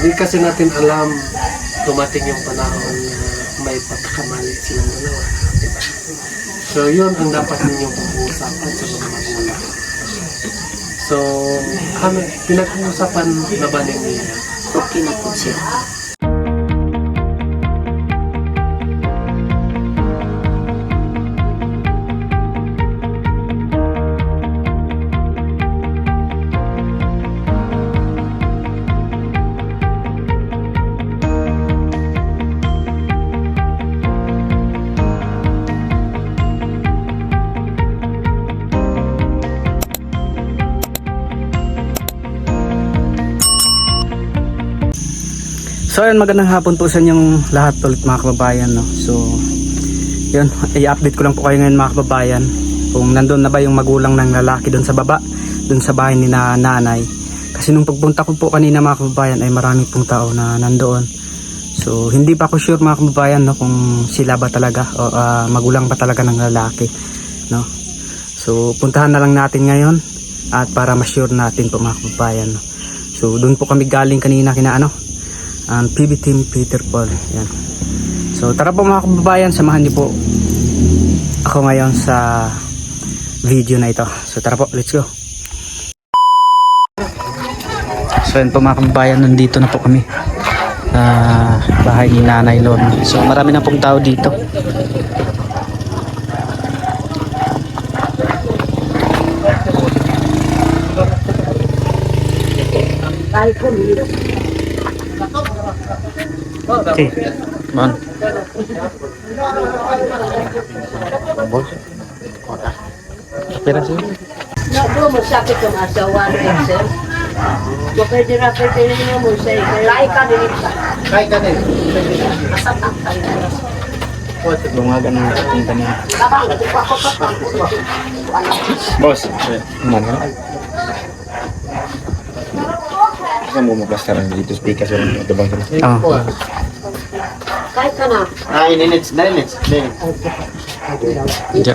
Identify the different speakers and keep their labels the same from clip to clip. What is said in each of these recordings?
Speaker 1: hindi kasi natin alam dumating yung panahon na may pagkakamali silang dalawa. Diba? So yun ang dapat ninyong pag-uusapan sa mga magulang. So, pinag-uusapan na ba ninyo?
Speaker 2: Okay na po siya.
Speaker 3: So ayun, magandang hapon po sa inyong lahat ulit mga kababayan, no? So yun, i-update ko lang po kayo ngayon mga kababayan kung nandun na ba yung magulang ng lalaki doon sa baba, doon sa bahay ni nanay. Kasi nung pagpunta ko po kanina mga kababayan ay marami pong tao na nandoon. So hindi pa ako sure mga kababayan, no, kung sila ba talaga o magulang ba talaga ng lalaki, no? So puntahan na lang natin ngayon at para ma-sure natin po mga kababayan, no? So doon po kami galing kanina kina PB Team Peter Paul. Yan. So tara po mga kababayan, samahan niyo po ako ngayon sa video na ito. So tara po, let's go. So yan po mga kababayan, nandito na po kami bahay ni Nanay Lorna. So marami na pong tao dito. Okay, man. Pera sih.
Speaker 2: Nak dua masakit yung asawa rin, sir. Bakit dirapit din mo sa lahi ka din sa.
Speaker 1: Kahit ka din.
Speaker 2: Masakit tayo.
Speaker 3: Lumagan ng ating tanim.
Speaker 2: Kapag ito ako pa.
Speaker 3: Boss, mana?
Speaker 4: Kan mau plasteran dito speaker sa ito bang sana.
Speaker 3: Oh.
Speaker 2: Kahit ka na.
Speaker 4: Nay, ninits.
Speaker 3: Diyan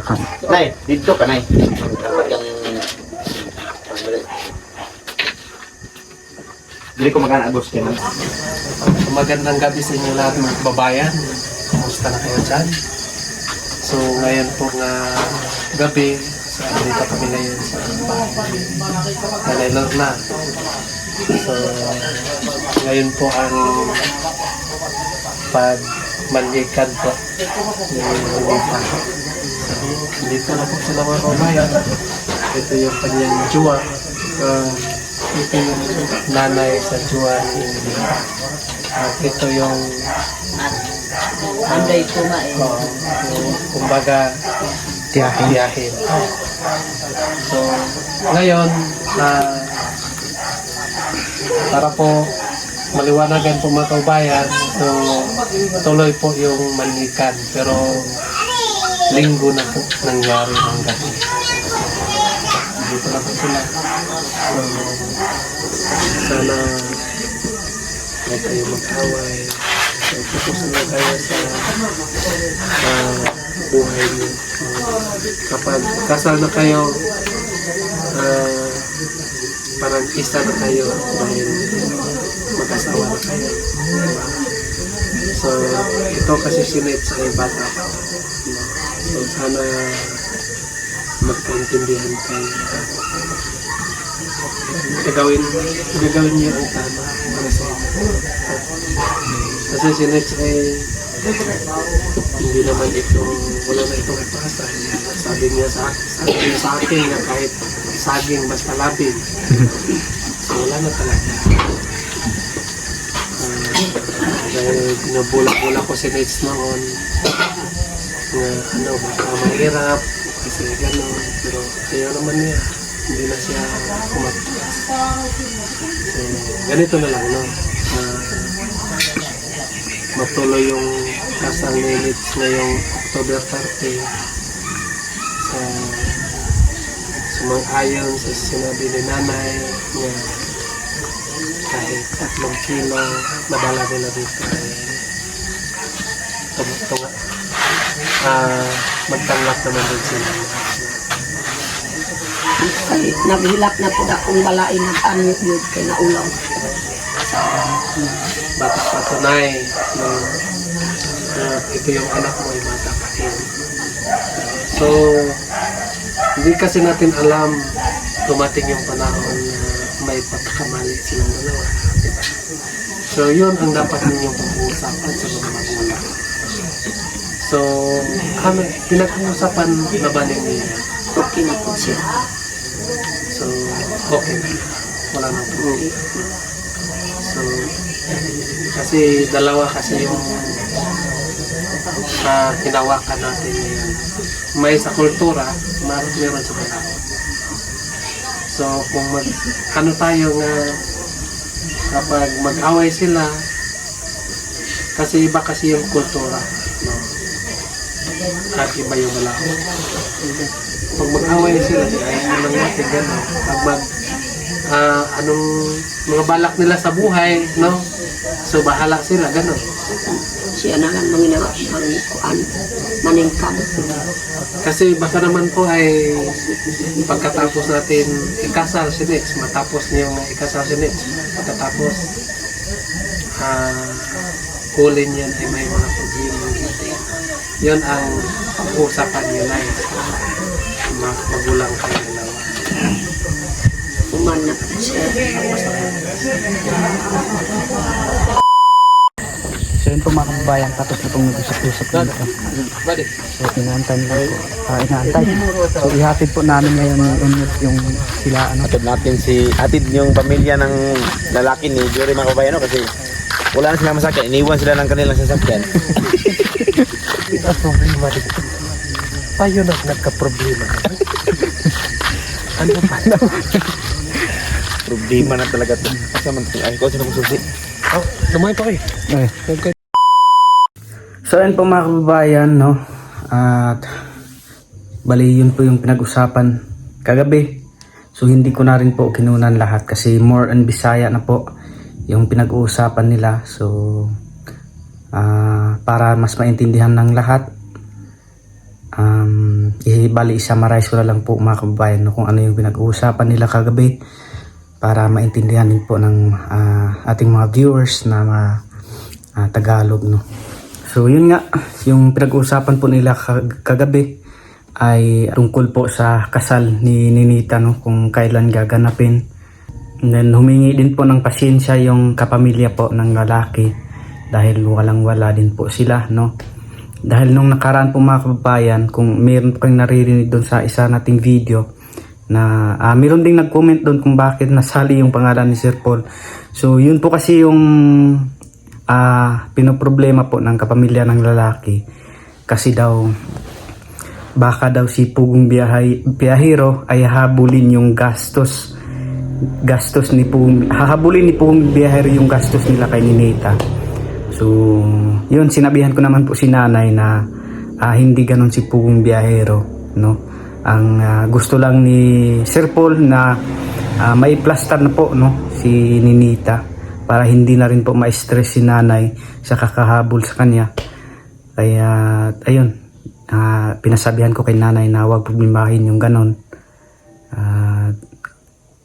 Speaker 3: kan.
Speaker 4: Nay, dito ka nay. Dili ko magana-agos kaya.
Speaker 1: Magandang gabi sa inyo lahat mga kababayan. Kumusta na kayo dyan? So ngayon po nga gabi, dito kami ngayon sa Nanay Lorna. So ngayon po ang pagmanlikan po ni Lita. So dito na po sila mga kababayan. Ito yung kanyang jowa. Ito yung nanay sa jowa ni Lita. At ito yung
Speaker 2: Anday kumain.
Speaker 1: kumbaga tiyahin. So ngayon para po maliwanagan po mga kababayan, so tuloy po yung manlikan pero linggo na po nangyari ng gabi. Dito na po sila. So sana huwag kayo mag-away. So focus na kayo sa buhay niyo. Kapag kasal na kayo, parang isa na kayo dahil mag-asawa na kayo. So ito kasi sinit sa bata. So sana magkaintindihan kayo. Gagawin niyo ang tama para sa inyo. Kasi sinit ay hindi naman ito, wala na itong ipasa. Sabi niya sa akin na kahit saging basta labing. So wala na talaga. Dahil binubulak-bulak ko si Nate noon na baka mahirap kasi gano'n, pero ayaw naman niya, hindi na siya kumatigas. So ganito na lang, no? Matuloy yung kasal ni Nate ngayong October 30 sa sumang-ayon sa sinabi ni nanay na kahit 3 kilo madala nila dito ay magtanggap naman din sila.
Speaker 2: Ay, naghilap na po akong balain ng tanong yun kay naulaw.
Speaker 1: mapapatunay na ito yung anak mo ay matapatin. So, hindi kasi natin alam dumating yung panahon na may pagkakamali silang dalawa. Diba? So, yun ang dapat ninyong pag-uusapan sa mga magulang. So, pinag-uusapan na ba ninyo?
Speaker 2: Okay na po siya.
Speaker 1: So, okay na. Wala na po. So, kasi dalawa kasi yung hinawakan natin ngayon. May sa kultura, meron sa panahon. So, kung ano tayo nga kapag mag-away sila, kasi iba kasi yung kultura. No? At iba yung balao. Pag mag-away sila, ay anong natin gano'n. Pag anong mga balak nila sa buhay, no? So, bahala sila, gano'n.
Speaker 2: Siya na nga maningkam.
Speaker 1: Kasi baka naman po ay pagkatapos natin ikasal si Nex, matapos niyo nga ikasal si Nex, pagkatapos kulin yan ay may mga problema. Yun ang usapan niyo na magulang kayo dalawa.
Speaker 2: Umanak po siya.
Speaker 3: So yun po mga kababayan, tapos na pong nag-usap-usap dito. So inaantay nila po. Inaantay. So ihatid po namin ngayon yung sila ano.
Speaker 4: Atid natin atid yung pamilya ng lalaki ni Jory mga kabayan, no? Kasi wala na silang masakyan, iniwan sila ng kanilang sasakyan.
Speaker 1: Ito problema dito. Tayo na nagka-problema. Ano pa?
Speaker 4: Problema na talaga ito. Asa man ito? Ay, ko sino kong susi.
Speaker 1: Oh, lumay pa kayo.
Speaker 3: Okay. So yun po mga kababayan, no? At bali yun po yung pinag-usapan kagabi. So hindi ko na rin po kinunan lahat kasi more on Bisaya na po yung pinag-uusapan nila. So para mas maintindihan ng lahat, bali i-summarize ko na lang po mga kababayan, no, kung ano yung pinag-uusapan nila kagabi para maintindihan din po ng ating mga viewers na Tagalog, no. So yun nga, yung pinag-uusapan po nila kagabi ay tungkol po sa kasal ni Ninita, no, kung kailan gaganapin. And then humingi din po ng pasensya yung kapamilya po ng lalaki dahil walang-wala din po sila, no. Dahil nung nakaraan po mga kababayan, kung meron po kayong naririnig doon sa isa nating video na meron ding nag-comment doon kung bakit nasali yung pangalan ni Sir Paul. So yun po kasi yung pinoproblema po ng kapamilya ng lalaki, kasi daw baka daw si Pugong Biyahero ay habulin yung gastos ni hahabulin ni Pugong Biyahero yung gastos nila kay Ninita. So yun, sinabihan ko naman po si nanay na hindi ganon si Pugong Biyahero, no. Ang gusto lang ni Sir Paul na may plaster na po, no, si Ninita para hindi na rin po ma-stress si nanay sa kakahabol sa kanya. Kaya ayun, pinasabihan ko kay nanay na huwag problemahin yung ganon.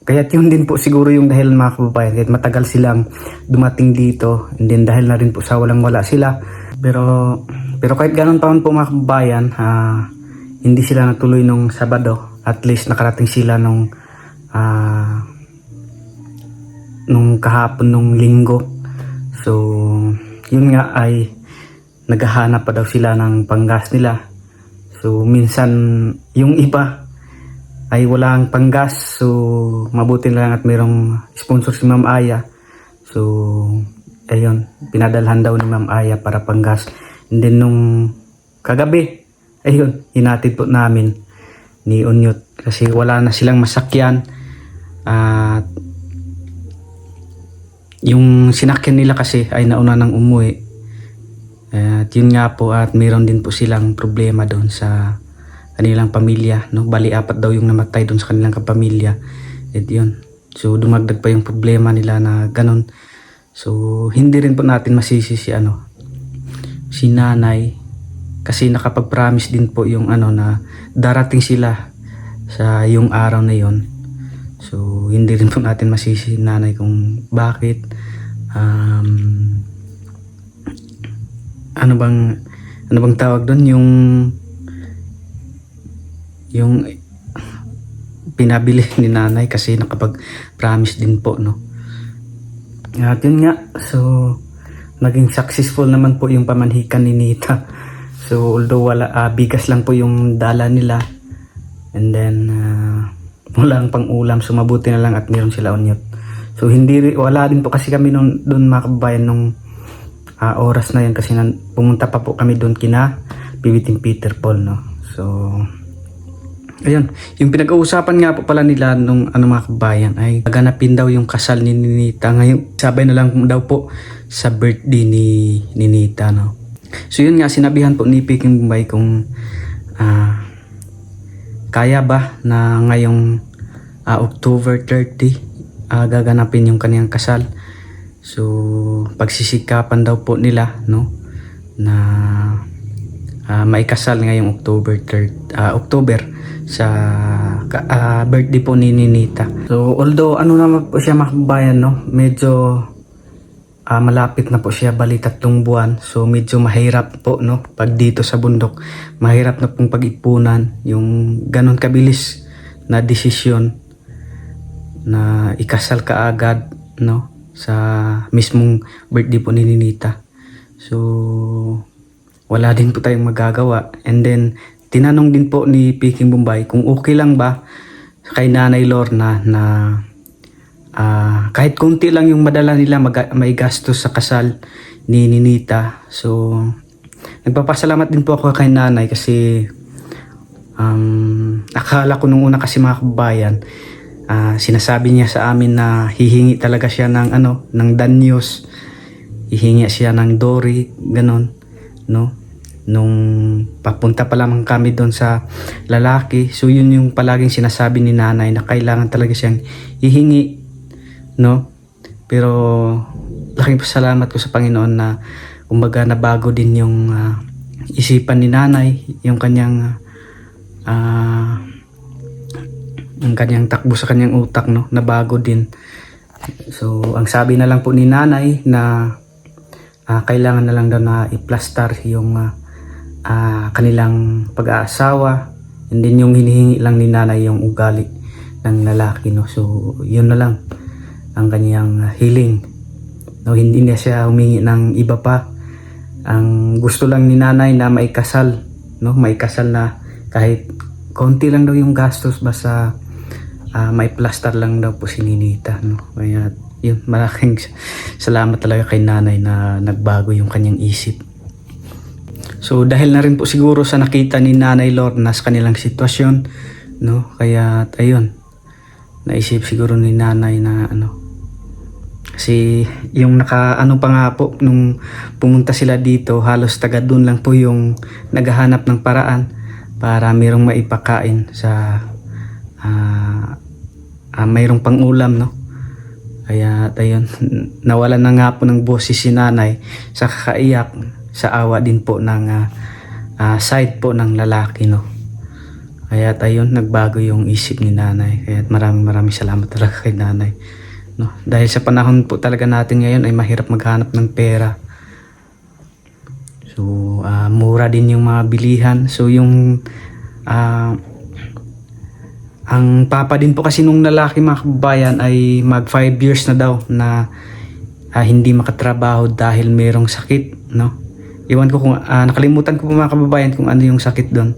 Speaker 3: Kaya yun din po siguro yung dahil mga kababayan, kahit matagal silang dumating dito, and then dahil na rin po sa walang-wala sila. Pero kahit ganon pa man po mga kababayan, hindi sila natuloy nung Sabado. At least nakarating sila nung kahapon nung Linggo. So yun nga ay naghahanap pa daw sila ng panggas nila. So minsan yung iba ay walang panggas, so mabuti na lang at mayroong sponsor si Ma'am Aya. So ayun, pinadalhan daw ni Ma'am Aya para panggas. And then nung kagabi, ayun, hinatid po namin ni Unyot kasi wala na silang masakyan. At yung sinakyan nila kasi ay nauna nang umuwi. At yun nga po, at mayroon din po silang problema doon sa kanilang pamilya, no. Bali 4 daw yung namatay doon sa kanilang kapamilya. At yun, so dumagdag pa yung problema nila na ganon. So hindi rin po natin masisi si nanay, kasi nakapag-promise din po yung na darating sila sa yung araw na yon. So hindi rin po natin masisi nanay kung bakit um, ano bang tawag doon, yung pinabili ni nanay kasi nakapag-promise din po, no. At yun nga, so naging successful naman po yung pamanhikan ni Nita. So although bigas lang po yung dala nila, and then walang pang ulam, so mabuti na lang at meron sila onyot. So wala din po kasi kami doon mga kababayan nung oras na yun, kasi pumunta pa po kami doon kina Bibiting Peter Paul, no. So ayun, yung pinag-uusapan nga po pala nila nung mga kabayan ay gaganapin daw yung kasal ni Nita ngayon, sabay na lang daw po sa birthday ni Nita, no. So yun nga, sinabihan po ni Peking Bombay kung kaya ba na ngayong October 30 gaganapin yung kaniyang kasal. So pagsisikapan daw po nila, no, na maikasal ngayong October sa birthday po ni Nita. So although naman po siya mga kabayan, no, medyo malapit na po siya, bali 3 buwan. So medyo mahirap po, no, pag dito sa bundok mahirap na pong pag-ipunan yung ganon kabilis na desisyon na ikasal ka agad, no, sa mismong birthday po ni Nita. So wala din po tayong magagawa. And then tinanong din po ni Peking Bombay kung okay lang ba kay Nanay Lorna na kahit konti lang yung madala nila may gastos sa kasal ni Nita. So nagpapasalamat din po ako kay Nanay kasi akala ko nung una kasi mga kabayan, sinasabi niya sa amin na hihingi talaga siya ng ng danyos, hihingi siya ng dori, ganon, no, nung papunta pa lamang kami doon sa lalaki. So yun yung palaging sinasabi ni Nanay na kailangan talaga siyang hihingi, no. Pero laking pasalamat ko sa Panginoon na kumbaga nabago din yung isipan ni Nanay, yung kanyang ang kanyang takbo sa kanyang utak, no, nabago din. So ang sabi na lang po ni Nanay na kailangan na lang daw na i-plaster yung kanilang pag-aasawa, and then yung hinihingi lang ni Nanay yung ugali ng lalaki, no. So yun na lang ang kanyang hiling, no. Hindi na siya humingi ng iba pa. Ang gusto lang ni Nanay na maikasal, no, maikasal na kahit konti lang daw yung gastos, basta may plaster lang daw po si Nita, no. Kaya yun, malaking salamat talaga kay Nanay na nagbago yung kanyang isip. So dahil na rin po siguro sa nakita ni Nanay Lorna sa kanilang sitwasyon, no, kaya ayun, naisip siguro ni Nanay na kasi yung pa nga po nung pumunta sila dito, halos taga doon lang po yung naghahanap ng paraan para mayroong maipakain sa mayroong pang-ulam, no. Kaya ayun, nawalan na nga po ng boses si Nanay sa kakaiyak, sa awa din po ng side po ng lalaki, no. Kaya ayun, nagbago yung isip ni Nanay. Kaya maraming salamat talaga kay Nanay, no. Dahil sa panahon po talaga natin ngayon ay mahirap maghanap ng pera. So mura din yung mga bilihan. So yung ang papa din po kasi nung lalaki mga kababayan ay mag 5 years na daw na hindi makatrabaho dahil merong sakit, no. Iwan ko kung nakalimutan ko po mga kababayan kung ano yung sakit doon.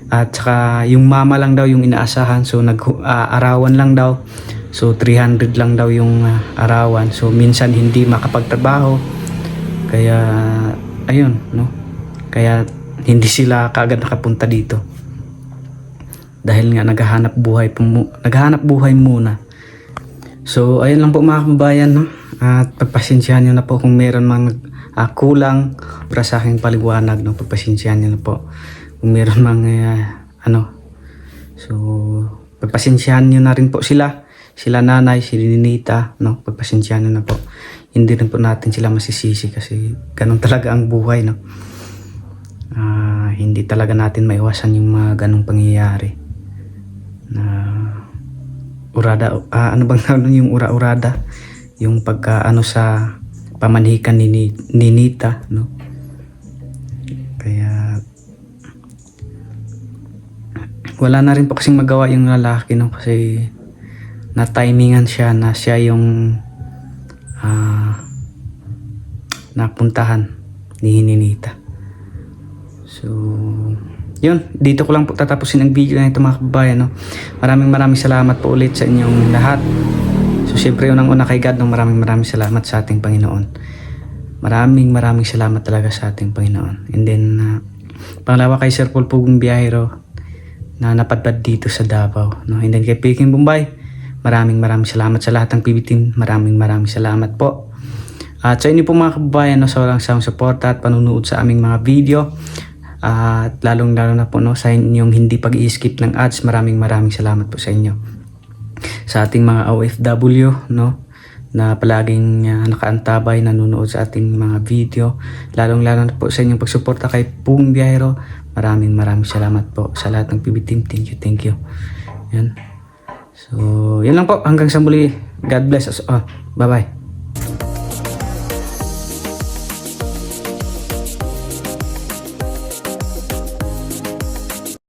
Speaker 3: At saka yung mama lang daw yung inaasahan, so arawan lang daw. So 300 lang daw yung arawan. So minsan hindi makapagtrabaho. Kaya ayun, no. Kaya hindi sila kaagad nakapunta dito. Dahil nga naghahanap buhay muna. So ayun lang po mga kababayan, no. At pagpasensyahan niyo na po kung meron mang kulang para sa aking paliwanag, no. Pagpasensyahan niyo na po kung meron mang So pagpasensyahan niyo na rin po sila Nanay, si Nita, no. Pagpasensyahan niyo na po. Hindi rin po natin sila masisisi kasi ganun talaga ang buhay, no. Hindi talaga natin maiwasan yung mga ganung pangyayari na urada, ano bang tawag yung ura-urada, yung pagka sa pamanhikan ni Nita, no? Kaya wala na rin po kasing magawa yung lalaki, no? Kasi na-timingan siya na siya yung napuntahan ni Ninita. So, yun, dito ko lang po tatapusin ang video na ito mga kababayan, no? Maraming salamat po ulit sa inyong lahat. So, syempre unang-una kay God, no? Maraming salamat sa ating Panginoon. Maraming salamat talaga sa ating Panginoon. And then, pangalawa kay Sir Paul Pugong Biyahero na napadpad dito sa Davao, no? And then kay Peking Bombay, maraming salamat sa lahat ng PB team. Maraming salamat po. At sa inyo po mga kababayan, no, sa walang sawang suporta at panunood sa aming mga video, at lalong na po, no, sa inyong hindi pag-i-skip ng ads, maraming salamat po sa inyo. Sa ating mga OFW, no, na palaging nakaantabay, nanonood sa ating mga video, lalong na po sa inyong pagsuporta kay Pugong Biyahero, maraming salamat po sa lahat ng PB team. Thank you. Yan. So, yan lang po. Hanggang sa muli. God bless us all. Bye-bye.